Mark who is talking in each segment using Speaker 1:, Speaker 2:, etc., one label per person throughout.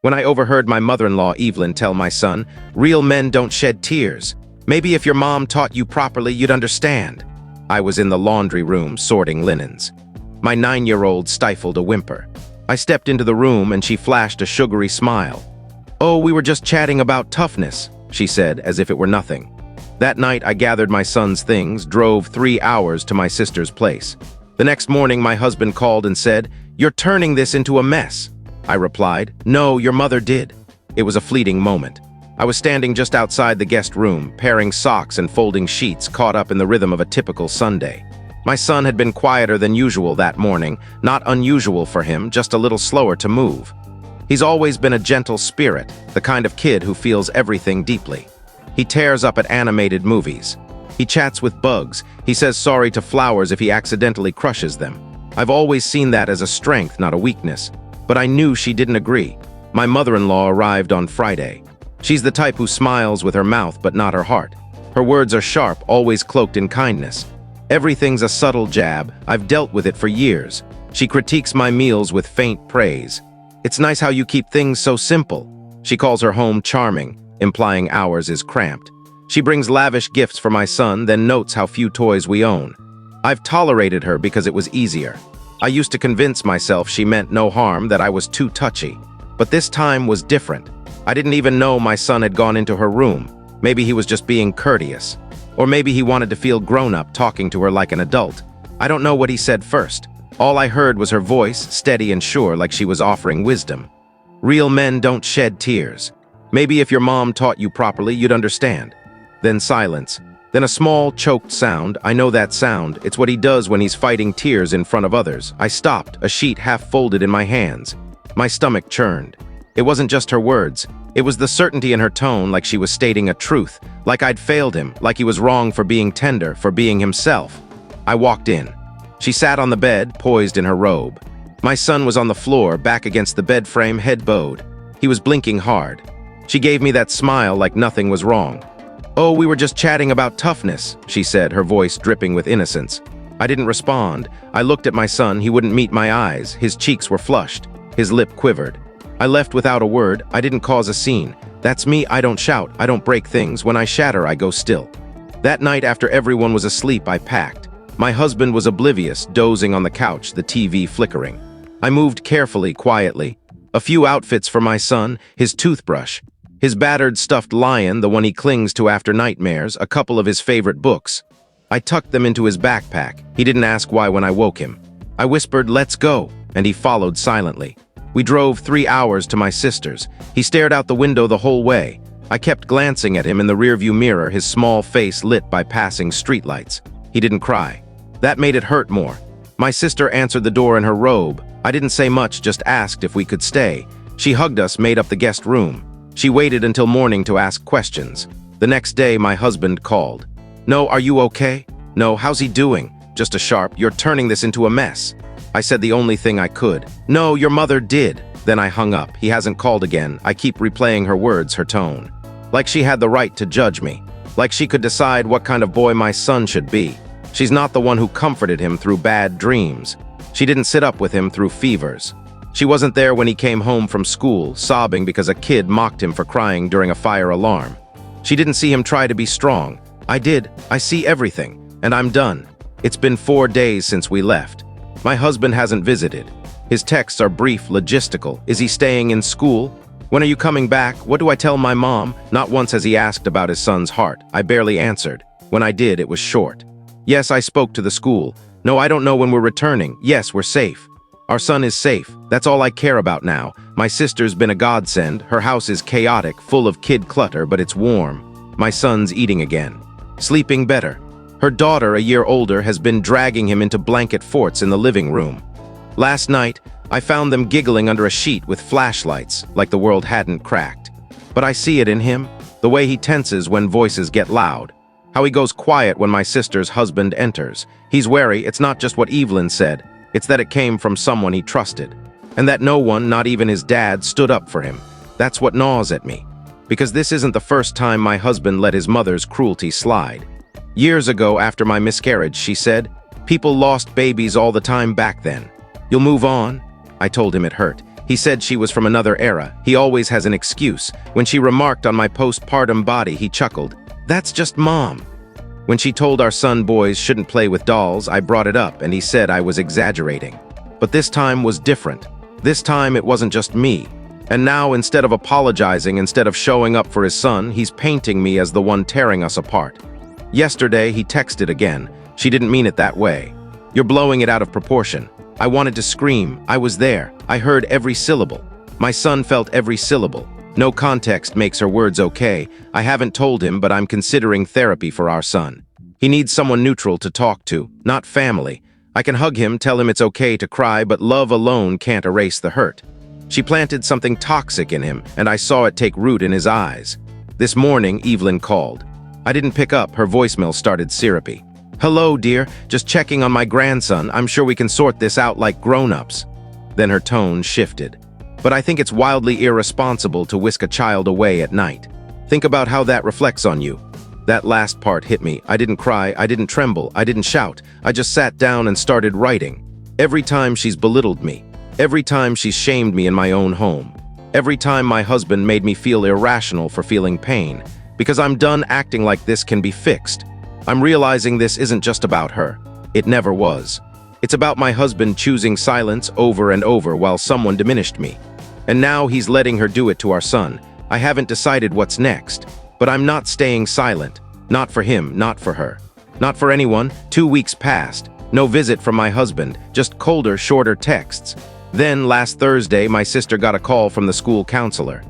Speaker 1: when I overheard my mother-in-law Evelyn tell my son, "Real men don't shed tears. Maybe if your mom taught you properly, you'd understand." I was in the laundry room sorting linens. My 9-year-old stifled a whimper. I stepped into the room and she flashed a sugary smile. "Oh, we were just chatting about toughness," she said, as if it were nothing. That night, I gathered my son's things, drove 3 hours to my sister's place. The next morning, my husband called and said, "You're turning this into a mess." I replied, "No, your mother did." It was a fleeting moment. I was standing just outside the guest room, pairing socks and folding sheets, caught up in the rhythm of a typical Sunday. My son had been quieter than usual that morning, not unusual for him, just a little slower to move. He's always been a gentle spirit, the kind of kid who feels everything deeply. He tears up at animated movies. He chats with bugs. He says sorry to flowers if he accidentally crushes them. I've always seen that as a strength, not a weakness. But I knew she didn't agree. My mother-in-law arrived on Friday. She's the type who smiles with her mouth but not her heart. Her words are sharp, always cloaked in kindness. Everything's a subtle jab. I've dealt with it for years. She critiques my meals with faint praise. "It's nice how you keep things so simple." She calls her home charming, implying ours is cramped. She brings lavish gifts for my son, then notes how few toys we own. I've tolerated her because it was easier. I used to convince myself she meant no harm, that I was too touchy. But this time was different. I didn't even know my son had gone into her room. Maybe he was just being courteous. Or maybe he wanted to feel grown-up, talking to her like an adult. I don't know what he said first. All I heard was her voice, steady and sure, like she was offering wisdom. "Real men don't shed tears. Maybe if your mom taught you properly, you'd understand." Then silence. Then a small, choked sound. I know that sound. It's what he does when he's fighting tears in front of others. I stopped, a sheet half folded in my hands. My stomach churned. It wasn't just her words. It was the certainty in her tone, like she was stating a truth, like I'd failed him, like he was wrong for being tender, for being himself. I walked in. She sat on the bed, poised in her robe. My son was on the floor, back against the bed frame, head bowed. He was blinking hard. She gave me that smile like nothing was wrong. "Oh, we were just chatting about toughness," she said, her voice dripping with innocence. I didn't respond. I looked at my son. He wouldn't meet my eyes. His cheeks were flushed. His lip quivered. I left without a word. I didn't cause a scene. That's me. I don't shout. I don't break things. When I shatter, I go still. That night, after everyone was asleep, I packed. My husband was oblivious, dozing on the couch, the TV flickering. I moved carefully, quietly. A few outfits for my son, his toothbrush, his battered stuffed lion, the one he clings to after nightmares, a couple of his favorite books. I tucked them into his backpack. He didn't ask why when I woke him. I whispered, "Let's go," and he followed silently. We drove 3 hours to my sister's. He stared out the window the whole way. I kept glancing at him in the rearview mirror, his small face lit by passing streetlights. He didn't cry. That made it hurt more. My sister answered the door in her robe. I didn't say much, just asked if we could stay. She hugged us, made up the guest room. She waited until morning to ask questions. The next day, my husband called. "No, are you okay? No, how's he doing?" Just a sharp, "You're turning this into a mess." I said the only thing I could. "No, your mother did." Then I hung up. He hasn't called again. I keep replaying her words, her tone. Like she had the right to judge me. Like she could decide what kind of boy my son should be. She's not the one who comforted him through bad dreams. She didn't sit up with him through fevers. She wasn't there when he came home from school, sobbing because a kid mocked him for crying during a fire alarm. She didn't see him try to be strong. I did. I see everything. And I'm done. It's been 4 days since we left. My husband hasn't visited. His texts are brief, logistical. Is he staying in school? When are you coming back? What do I tell my mom? Not once has he asked about his son's heart. I barely answered. When I did, it was short. Yes, I spoke to the school. No, I don't know when we're returning. Yes, we're safe. Our son is safe. That's all I care about now. My sister's been a godsend. Her house is chaotic, full of kid clutter, but it's warm. My son's eating again. Sleeping better. Her daughter, a year older, has been dragging him into blanket forts in the living room. Last night, I found them giggling under a sheet with flashlights, like the world hadn't cracked. But I see it in him, the way he tenses when voices get loud. How he goes quiet when my sister's husband enters. He's wary. It's not just what Evelyn said. It's that it came from someone he trusted. And that no one, not even his dad, stood up for him. That's what gnaws at me. Because this isn't the first time my husband let his mother's cruelty slide. Years ago, after my miscarriage, she said, "People lost babies all the time back then. You'll move on." I told him it hurt. He said she was from another era. He always has an excuse. When she remarked on my postpartum body, he chuckled. That's just mom. When she told our son boys shouldn't play with dolls, I brought it up and he said I was exaggerating. But this time was different. This time it wasn't just me. And now, instead of apologizing, instead of showing up for his son, he's painting me as the one tearing us apart. Yesterday, he texted again. She didn't mean it that way. You're blowing it out of proportion. I wanted to scream. I was there. I heard every syllable. My son felt every syllable. No context makes her words okay. I haven't told him, but I'm considering therapy for our son. He needs someone neutral to talk to, not family. I can hug him, tell him it's okay to cry, but love alone can't erase the hurt. She planted something toxic in him, and I saw it take root in his eyes. This morning, Evelyn called. I didn't pick up. Her voicemail started syrupy. Hello, dear. Just checking on my grandson. I'm sure we can sort this out like grown-ups. Then her tone shifted. But I think it's wildly irresponsible to whisk a child away at night. Think about how that reflects on you. That last part hit me. I didn't cry, I didn't tremble, I didn't shout. I just sat down and started writing. Every time she's belittled me. Every time she's shamed me in my own home. Every time my husband made me feel irrational for feeling pain. Because I'm done acting like this can be fixed. I'm realizing this isn't just about her. It never was. It's about my husband choosing silence over and over while someone diminished me. And now he's letting her do it to our son. I haven't decided what's next. But I'm not staying silent. Not for him, not for her. Not for anyone. 2 weeks passed. No visit from my husband, just colder, shorter texts. Then, last Thursday, my sister got a call from the school counselor.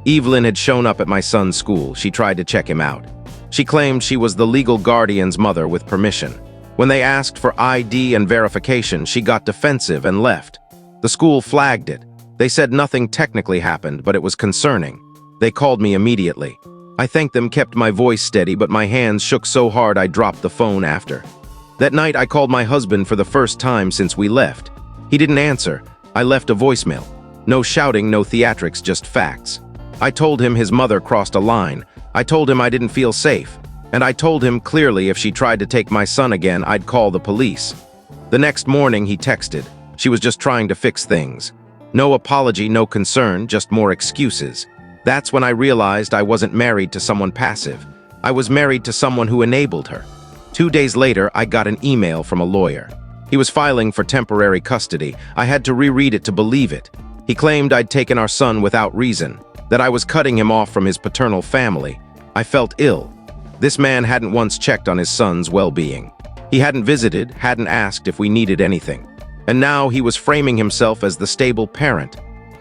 Speaker 1: Evelyn had shown up at my son's school. She tried to check him out. She claimed she was the legal guardian's mother with permission. When they asked for ID and verification, she got defensive and left. The school flagged it. They said nothing technically happened, but it was concerning. They called me immediately. I thanked them, kept my voice steady, but my hands shook so hard I dropped the phone after. That night, I called my husband for the first time since we left. He didn't answer. I left a voicemail. No shouting, no theatrics, just facts. I told him his mother crossed a line. I told him I didn't feel safe. And I told him clearly if she tried to take my son again, I'd call the police. The next morning, he texted. She was just trying to fix things. No apology, no concern, just more excuses. That's when I realized I wasn't married to someone passive. I was married to someone who enabled her. 2 days later, I got an email from a lawyer. He was filing for temporary custody. I had to reread it to believe it. He claimed I'd taken our son without reason, that I was cutting him off from his paternal family. I felt ill. This man hadn't once checked on his son's well-being. He hadn't visited, hadn't asked if we needed anything. And now he was framing himself as the stable parent.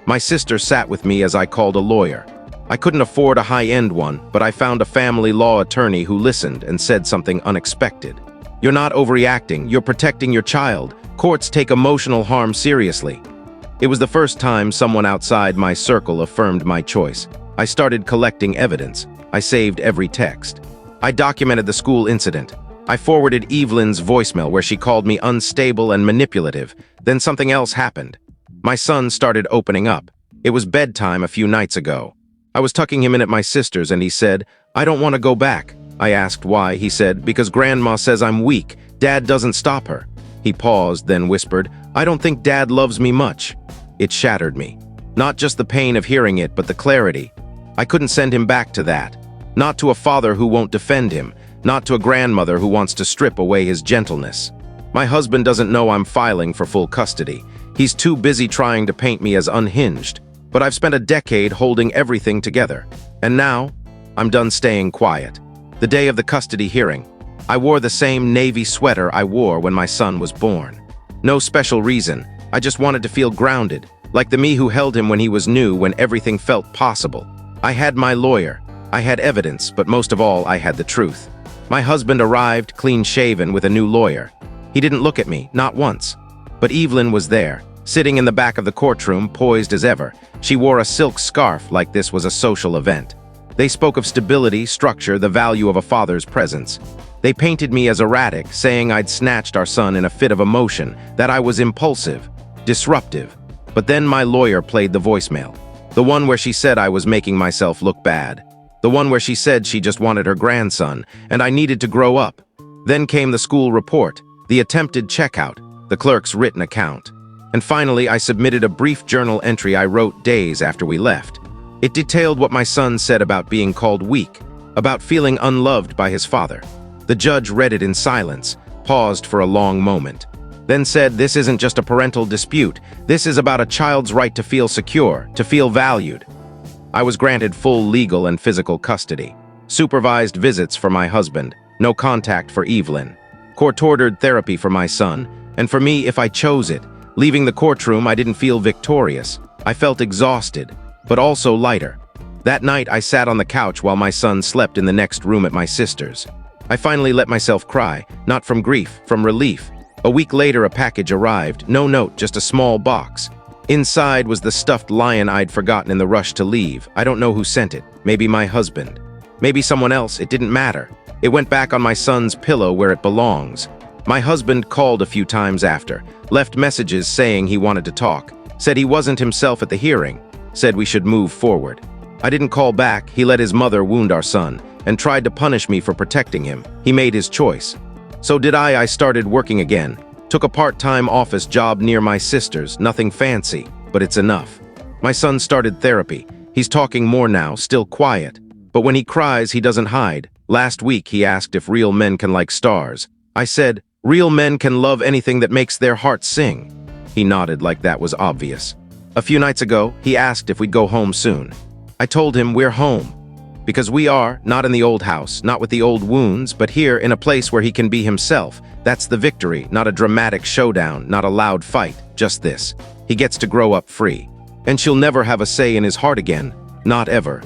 Speaker 1: My sister sat with me as I called a lawyer. I couldn't afford a high-end one, but I found a family law attorney who listened and said something unexpected. You're not overreacting, you're protecting your child. Courts take emotional harm seriously. It was the first time someone outside my circle affirmed my choice. I started collecting evidence. I saved every text. I documented the school incident. I forwarded Evelyn's voicemail where she called me unstable and manipulative. Then something else happened. My son started opening up. It was bedtime a few nights ago. I was tucking him in at my sister's and he said, I don't want to go back. I asked why. He said, because Grandma says I'm weak. Dad doesn't stop her. He paused, then whispered, I don't think Dad loves me much. It shattered me. Not just the pain of hearing it, but the clarity. I couldn't send him back to that. Not to a father who won't defend him. Not to a grandmother who wants to strip away his gentleness. My husband doesn't know I'm filing for full custody. He's too busy trying to paint me as unhinged. But I've spent a decade holding everything together. And now, I'm done staying quiet. The day of the custody hearing, I wore the same navy sweater I wore when my son was born. No special reason. I just wanted to feel grounded, like the me who held him when he was new, when everything felt possible. I had my lawyer. I had evidence, but most of all, I had the truth. My husband arrived clean-shaven with a new lawyer. He didn't look at me, not once. But Evelyn was there, sitting in the back of the courtroom, poised as ever. She wore a silk scarf like this was a social event. They spoke of stability, structure, the value of a father's presence. They painted me as erratic, saying I'd snatched our son in a fit of emotion, that I was impulsive, disruptive. But then my lawyer played the voicemail. The one where she said I was making myself look bad. The one where she said she just wanted her grandson, and I needed to grow up. Then came the school report, the attempted checkout, the clerk's written account. And finally, I submitted a brief journal entry I wrote days after we left. It detailed what my son said about being called weak, about feeling unloved by his father. The judge read it in silence, paused for a long moment, then said, "This isn't just a parental dispute. This is about a child's right to feel secure, to feel valued." I was granted full legal and physical custody, supervised visits for my husband, no contact for Evelyn, court-ordered therapy for my son, and for me, if I chose it. Leaving the courtroom, I didn't feel victorious. I felt exhausted, but also lighter. That night, I sat on the couch while my son slept in the next room at my sister's. I finally let myself cry, not from grief, from relief. A week later, a package arrived, no note, just a small box. Inside was the stuffed lion I'd forgotten in the rush to leave. I don't know who sent it. Maybe my husband. Maybe someone else. It didn't matter. It went back on my son's pillow where it belongs. My husband called a few times after, left messages saying he wanted to talk, said he wasn't himself at the hearing, said we should move forward. I didn't call back. He let his mother wound our son and tried to punish me for protecting him. He made his choice. So did I. I started working again. Took a part-time office job near my sister's, nothing fancy, but it's enough. My son started therapy. He's talking more now, still quiet. But when he cries, he doesn't hide. Last week, he asked if real men can like stars. I said, "Real men can love anything that makes their heart sing." He nodded like that was obvious. A few nights ago, he asked if we'd go home soon. I told him we're home. Because we are, not in the old house, not with the old wounds, but here in a place where he can be himself. That's the victory, not a dramatic showdown, not a loud fight, just this. He gets to grow up free. And she'll never have a say in his heart again, not ever.